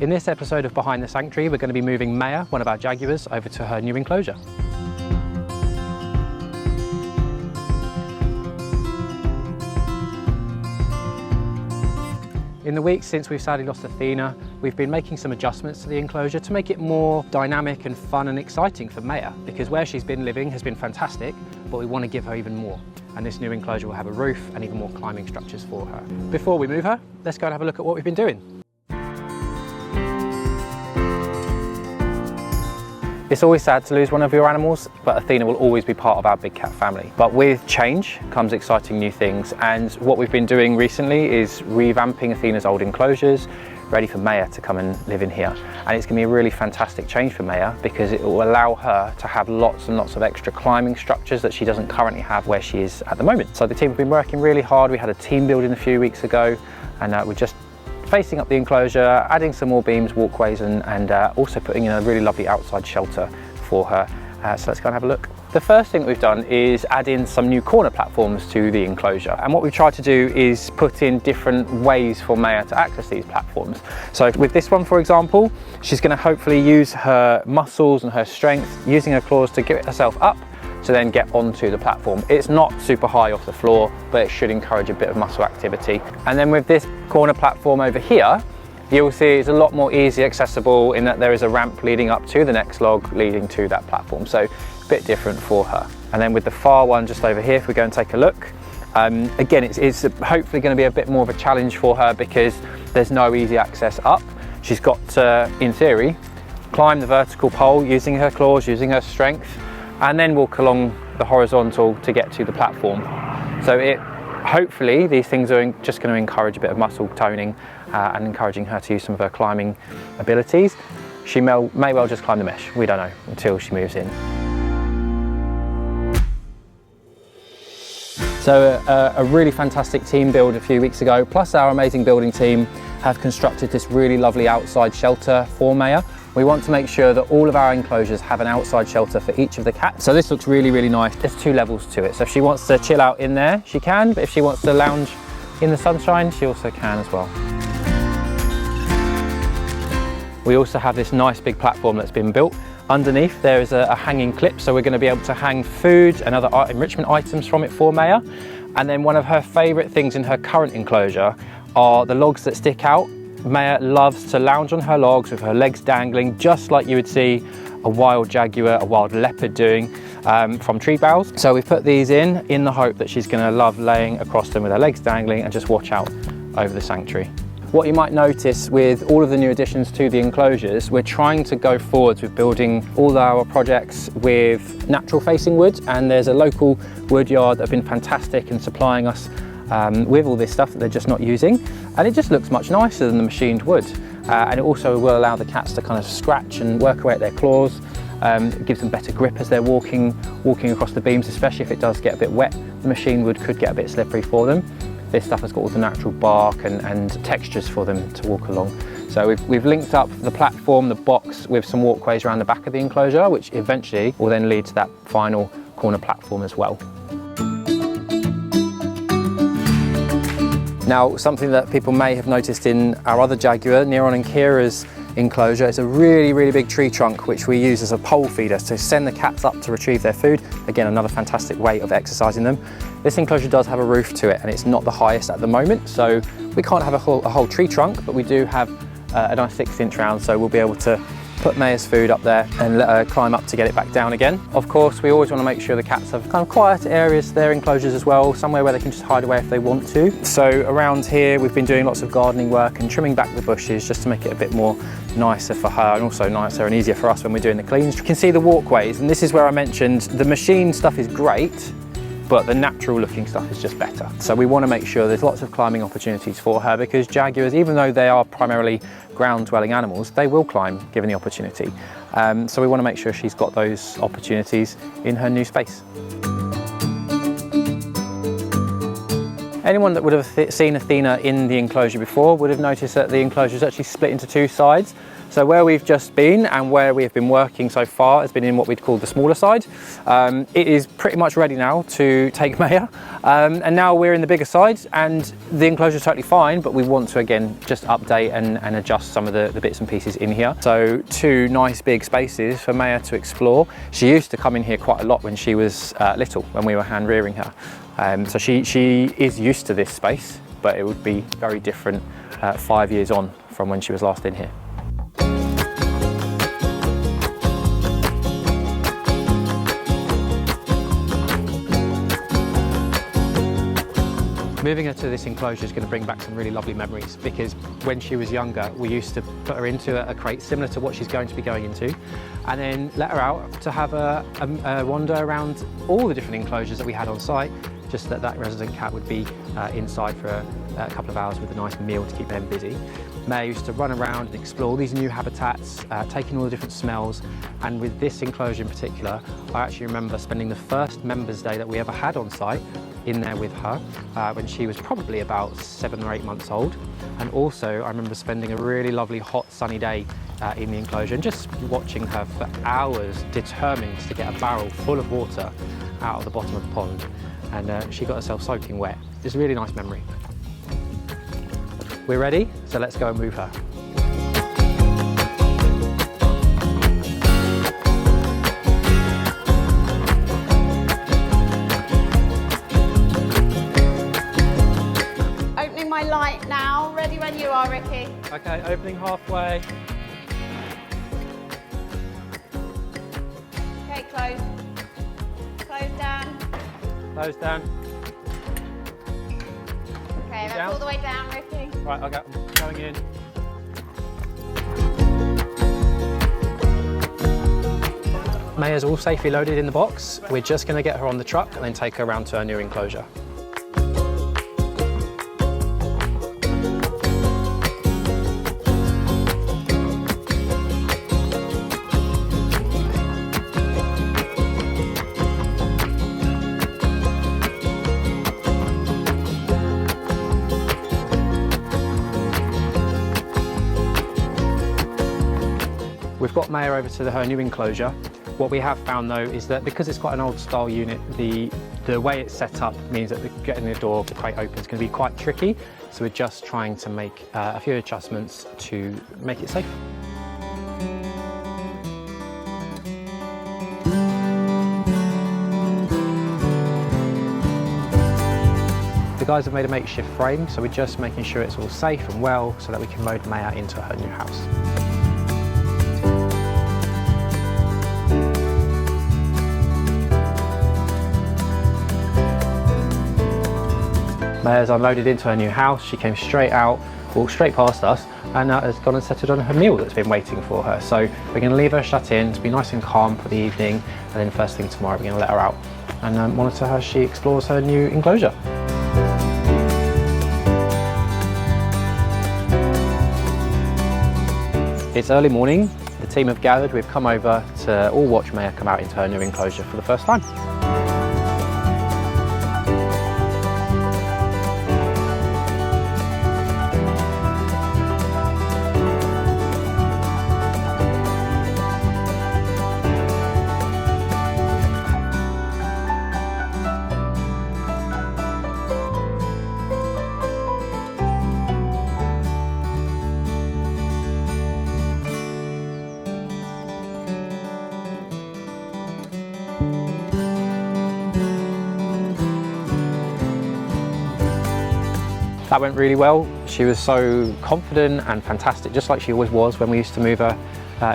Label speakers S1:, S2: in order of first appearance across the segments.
S1: In this episode of Behind the Sanctuary, we're going to be moving Maya, one of our jaguars, over to her new enclosure. In the weeks since we've sadly lost Athena, we've been making some adjustments to the enclosure to make it more dynamic and fun and exciting for Maya, because where she's been living has been fantastic, but we want to give her even more. And this new enclosure will have a roof and even more climbing structures for her. Before we move her, let's go and have a look at what we've been doing. It's always sad to lose one of your animals, but Athena will always be part of our big cat family. But with change comes exciting new things, and what we've been doing recently is revamping Athena's old enclosures, ready for Maya to come and live in here. And it's going to be a really fantastic change for Maya because it will allow her to have lots and lots of extra climbing structures that she doesn't currently have where she is at the moment. So the team have been working really hard. We had a team building a few weeks ago, and we're just facing up the enclosure, adding some more beams, walkways, and also putting in a really lovely outside shelter for her. So let's go and have a look. The first thing that we've done is add in some new corner platforms to the enclosure. And what we've tried to do is put in different ways for Maya to access these platforms. So with this one, for example, she's going to hopefully use her muscles and her strength, using her claws to get herself up to then get onto the platform. It's not super high off the floor, but it should encourage a bit of muscle activity. And then with this corner platform over here, you'll see it's a lot more easy accessible in that there is a ramp leading up to the next log leading to that platform. So a bit different for her. And then with the far one just over here, if we go and take a look, again, it's hopefully going to be a bit more of a challenge for her because there's no easy access up. She's got to, in theory, climb the vertical pole using her claws, using her strength, and then walk along the horizontal to get to the platform. So hopefully these things are just going to encourage a bit of muscle toning and encouraging her to use some of her climbing abilities. She may well just climb the mesh, we don't know, until she moves in. So a really fantastic team build a few weeks ago, plus our amazing building team have constructed this really lovely outside shelter for Maya. We want to make sure that all of our enclosures have an outside shelter for each of the cats. So this looks really, really nice. There's 2 levels to it. So if she wants to chill out in there, she can, but if she wants to lounge in the sunshine, she also can as well. We also have this nice big platform that's been built. Underneath there is a hanging clip, so we're going to be able to hang food and other enrichment items from it for Maya. And then one of her favourite things in her current enclosure are the logs that stick out. Maya loves to lounge on her logs with her legs dangling, just like you would see a wild jaguar, a wild leopard doing from tree boughs. So we've put these in the hope that she's going to love laying across them with her legs dangling and just watch out over the sanctuary. What you might notice with all of the new additions to the enclosures, we're trying to go forwards with building all our projects with natural facing wood, and there's a local wood yard that have been fantastic in supplying us with all this stuff that they're just not using, and it just looks much nicer than the machined wood, and it also will allow the cats to kind of scratch and work away at their claws. It gives them better grip as they're walking across the beams, especially if it does get a bit wet. The machined wood could get a bit slippery for them. This stuff has got all the natural bark and textures for them to walk along. So we've linked up the platform, the box, with some walkways around the back of the enclosure, which eventually will then lead to that final corner platform as well. Now, something that people may have noticed in our other jaguar, Neron and Kira's enclosure, is a really, really big tree trunk which we use as a pole feeder to send the cats up to retrieve their food. Again, another fantastic way of exercising them. This enclosure does have a roof to it, and it's not the highest at the moment, so we can't have a whole tree trunk, but we do have a nice 6-inch round, so we'll be able to put Maya's food up there and let her climb up to get it back down again. Of course, we always want to make sure the cats have kind of quiet areas, their enclosures as well, somewhere where they can just hide away if they want to. So around here, we've been doing lots of gardening work and trimming back the bushes just to make it a bit more nicer for her, and also nicer and easier for us when we're doing the cleans. You can see the walkways, and this is where I mentioned the machine stuff is great, but the natural looking stuff is just better. So we want to make sure there's lots of climbing opportunities for her, because jaguars, even though they are primarily ground dwelling animals, they will climb given the opportunity. So we want to make sure she's got those opportunities in her new space. Anyone that would have seen Athena in the enclosure before would have noticed that the enclosure is actually split into two sides. So where we've just been and where we have been working so far has been in what we'd call the smaller side. It is pretty much ready now to take Maya, and now we're in the bigger side, and the enclosure is totally fine, but we want to again just update and adjust some of the bits and pieces in here. So 2 nice big spaces for Maya to explore. She used to come in here quite a lot when she was little, when we were hand rearing her. So she is used to this space, but it would be very different 5 years on from when she was last in here. Moving her to this enclosure is going to bring back some really lovely memories, because when she was younger we used to put her into a crate similar to what she's going to be going into, and then let her out to have a wander around all the different enclosures that we had on site, just that resident cat would be inside for a couple of hours with a nice meal to keep them busy. Maya used to run around and explore these new habitats, taking all the different smells, and with this enclosure in particular, I actually remember spending the first Members Day that we ever had on site in there with her when she was probably about 7 or 8 months old. And also I remember spending a really lovely hot sunny day in the enclosure and just watching her for hours, determined to get a barrel full of water out of the bottom of the pond, and she got herself soaking wet. It's a really nice memory. We're ready, so let's go and move her.
S2: Opening my light now. Ready when you are, Ricky.
S1: Okay, opening halfway.
S2: Okay, close. Close down.
S1: Close down.
S2: Okay, that's
S1: down.
S2: all the way down, Ricky.
S1: Right, I'm going in. Maya's all safely loaded in the box. We're just going to get her on the truck and then take her around to her new enclosure. We've got Maya over to her new enclosure. What we have found though is that because it's quite an old style unit, the way it's set up means that getting the door of the crate open is going to be quite tricky. So we're just trying to make a few adjustments to make it safe. The guys have made a makeshift frame, so we're just making sure it's all safe and well so that we can load Maya into her new house. Maya's unloaded into her new house. She came straight out, walked straight past us, and now has gone and settled on her meal that's been waiting for her. So we're going to leave her shut in to be nice and calm for the evening, and then first thing tomorrow we're going to let her out and monitor her as she explores her new enclosure. It's early morning. The team have gathered. We've come over to all watch Maya come out into her new enclosure for the first time. That went really well. She was so confident and fantastic, just like she always was when we used to move her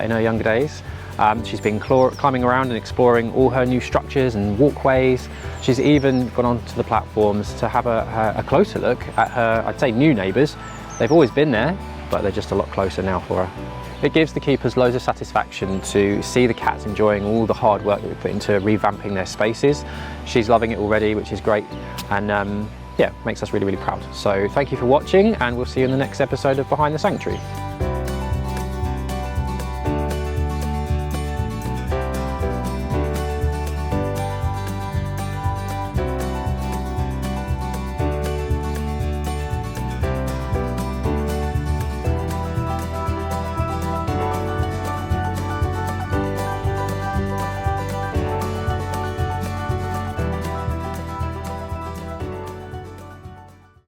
S1: in her younger days. She's been climbing around and exploring all her new structures and walkways. She's even gone onto the platforms to have a closer look at her, I'd say, new neighbours. They've always been there, but they're just a lot closer now for her. It gives the keepers loads of satisfaction to see the cats enjoying all the hard work that we put into revamping their spaces. She's loving it already, which is great, and yeah, makes us really, really proud. So thank you for watching, and we'll see you in the next episode of Behind the Sanctuary.